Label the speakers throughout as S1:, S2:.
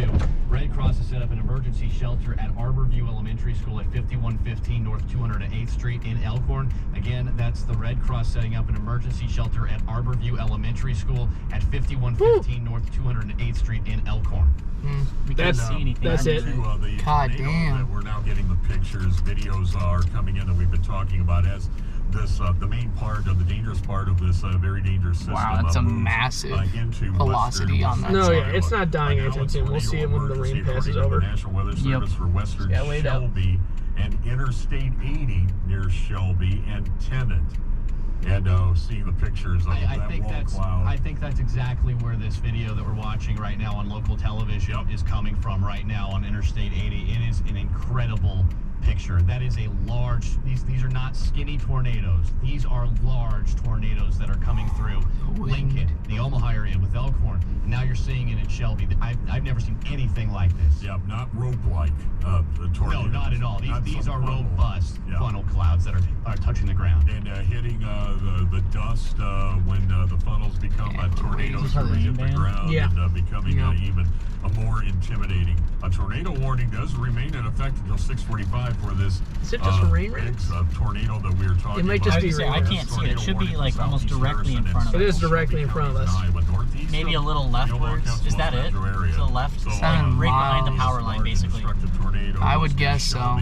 S1: too. Red Cross has set up an emergency shelter at Arborview Elementary School at 5115 North 208th Street in Elkhorn. Again, that's the Red Cross setting up an emergency shelter at Arborview Elementary School at 5115 North 208th Street in Elkhorn.
S2: We can't see anything.
S3: That's it.
S4: God damn.
S5: We're now getting the pictures. Videos are coming in that we've been talking about as this the main part of the dangerous part of this very dangerous system.
S4: Wow, that's a massive velocity on that.
S3: No, yeah, it's not dying anytime soon. We'll see it when the rain passes over.
S5: The National Weather Service for Western
S4: Yeah, wait up.
S5: Shelby and Interstate 80 near Shelby and Tennant. And seeing the pictures of that wall cloud.
S1: I think that's exactly where this video that we're watching right now on local television is coming from right now on Interstate 80. It is an incredible picture. That is a large, these are not skinny tornadoes. These are large tornadoes that are coming through Lincoln, the Omaha area with Elkhorn. And now you're seeing it in Shelby. I've never seen anything like this.
S5: Yeah, not rope-like tornadoes.
S1: No, not at all. These are robust funnel clouds that are touching the ground.
S5: And hitting the dust when the funnels become tornadoes that hit the ground and becoming even a more intimidating. A tornado warning does remain in effect until 6:45 for this.
S3: Is it just rain?
S5: Tornado that we were talking about.
S3: It might just be rain.
S2: I can't see it. It should be like almost directly in front of us.
S3: It is directly in front of us.
S2: Maybe a little leftwards. Is that it? To the left?
S4: 7
S2: right behind the
S4: miles.
S2: power line, basically.
S4: I would guess so.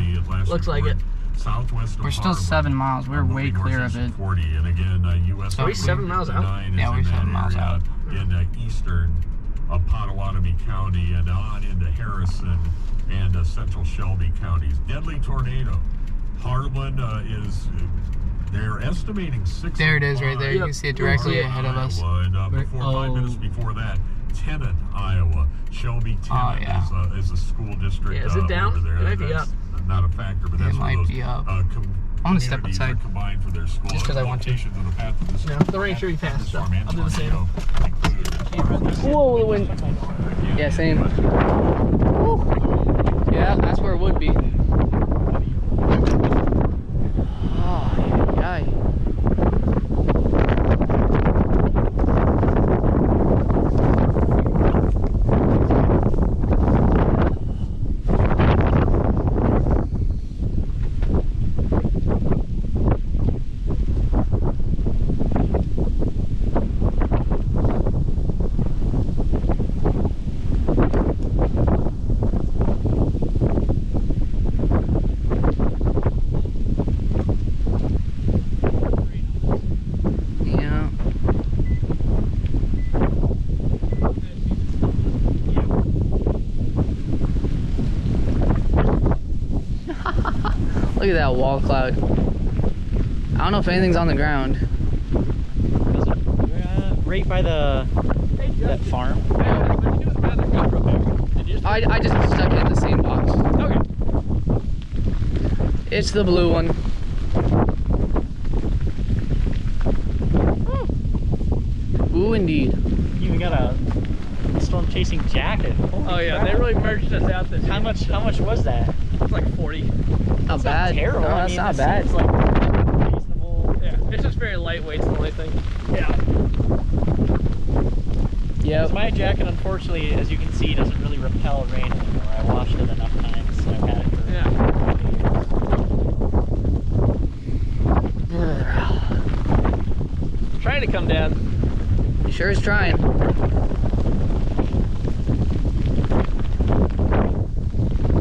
S3: Looks like it.
S5: Southwest
S4: We're still 7 miles. We're way clear of it.
S5: 40, and again, US
S3: Are we 7 miles out?
S4: Yeah, we're 7 miles out.
S5: In eastern Potawatomi County and on into Harrison and central Shelby counties. Deadly tornado. Harlan they're estimating 6.
S4: There it is right there. You can see it directly ahead of us.
S5: And before 5 minutes before that, Tennant, Iowa. Shelby, Tennant is a school district.
S3: Yeah, is it down?
S5: Over there.
S3: It might be up.
S5: Not a factor, but that's
S4: it might be up. I'm gonna step outside.
S5: Combined for their school
S4: just because I want to.
S3: No, the rain should be fast. I'll do the same.
S4: Whoa, the wind. Yeah, same. Woo. Yeah, that's where it would be. Oh, yeah. Look at that wall cloud. I don't know if anything's on the ground.
S2: Right by that farm.
S4: I just stuck it in the same box.
S3: Okay.
S4: It's the blue one. Ooh, indeed.
S2: You even got a storm chasing jacket. Holy crap.
S3: They really merged us out this year.
S2: How much was that?
S3: It's like 40.
S4: Not bad.
S2: Terrible.
S4: No, that's not bad.
S2: Like reasonable.
S3: Yeah, it's just very lightweight. It's the only thing.
S2: Yeah.
S4: Yeah.
S2: My jacket, unfortunately, as you can see, doesn't really repel rain anymore. I washed it enough times. So I've had it for
S3: Trying to come down.
S4: He sure is trying.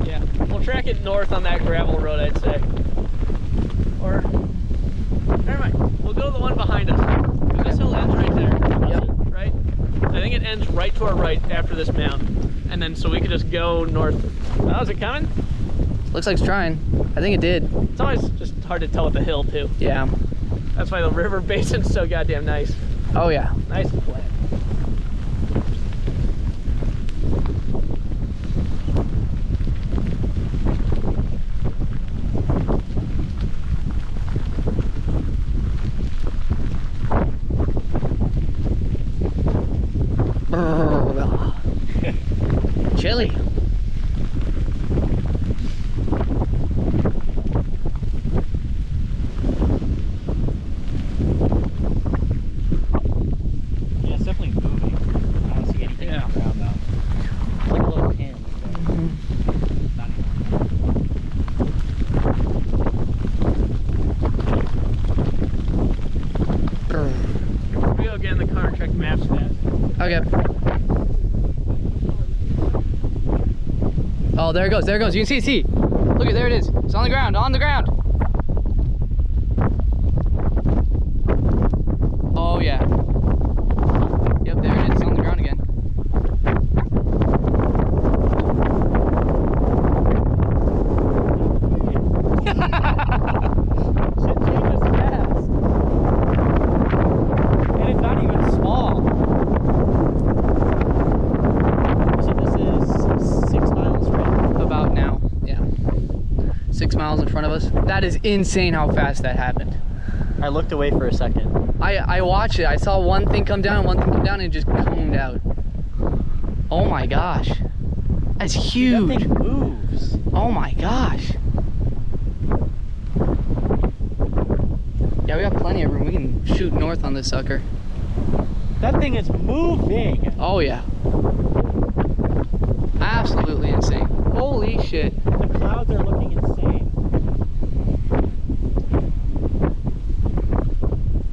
S3: Yeah, we'll track it north on that gravel road, I'd say. Or, never mind. We'll go to the one behind us. Because this hill ends right there.
S4: Yep.
S3: Right? I think it ends right to our right after this mound. And then so we could just go north. Oh, is it coming?
S4: Looks like it's trying. I think it did.
S3: It's always just hard to tell with the hill too.
S4: Yeah.
S3: That's why the river basin's so goddamn nice.
S4: Oh yeah.
S3: Nice and flat.
S4: Chilly.
S2: Yeah, it's definitely moving. I don't see anything on the ground though. It's like a little pin.
S4: Okay. Oh, there it goes. There it goes. You can see. Look at there it is. It's on the ground. On the ground. Oh yeah. Yep, there it is. It's on the ground again.
S2: Shit changes fast. And it's not even small. So this is 6 miles, right?
S4: About now. Yeah. 6 miles in front of us. That is insane how fast that happened.
S2: I looked away for a second.
S4: I watched it. I saw one thing come down, and it just combed out. Oh my gosh. That's huge.
S2: That thing moves.
S4: Oh my gosh. Yeah, we got plenty of room. We can shoot north on this sucker.
S2: That thing is moving.
S4: Oh yeah. Absolutely insane. Holy shit.
S2: The clouds are looking insane.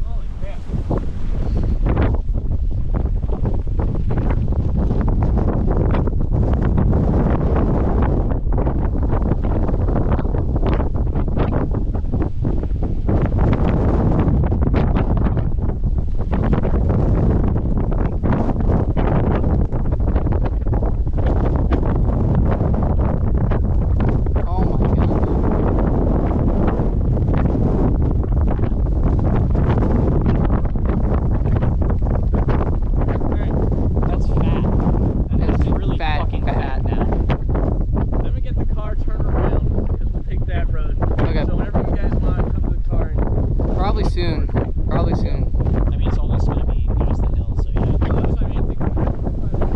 S2: Holy crap.
S4: Oh my god.
S2: Alright, that's fat. That is really
S4: Fat,
S2: fucking
S4: fat.
S2: fat now. I'm gonna get the car turned around because we'll take that road.
S4: Okay.
S2: So whenever you guys want, come to the car and
S4: Probably soon. Probably soon.
S2: I mean, it's almost going to be past the hill, so yeah.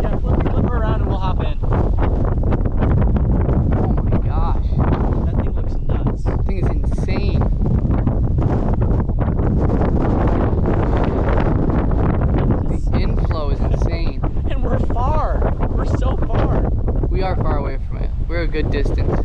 S2: Yeah, flip her around and we'll hop in.
S4: Oh my gosh.
S2: That thing looks nuts.
S4: That thing is insane. The inflow is insane.
S2: And we're far. We're so far.
S4: We are far away from it. We're a good distance.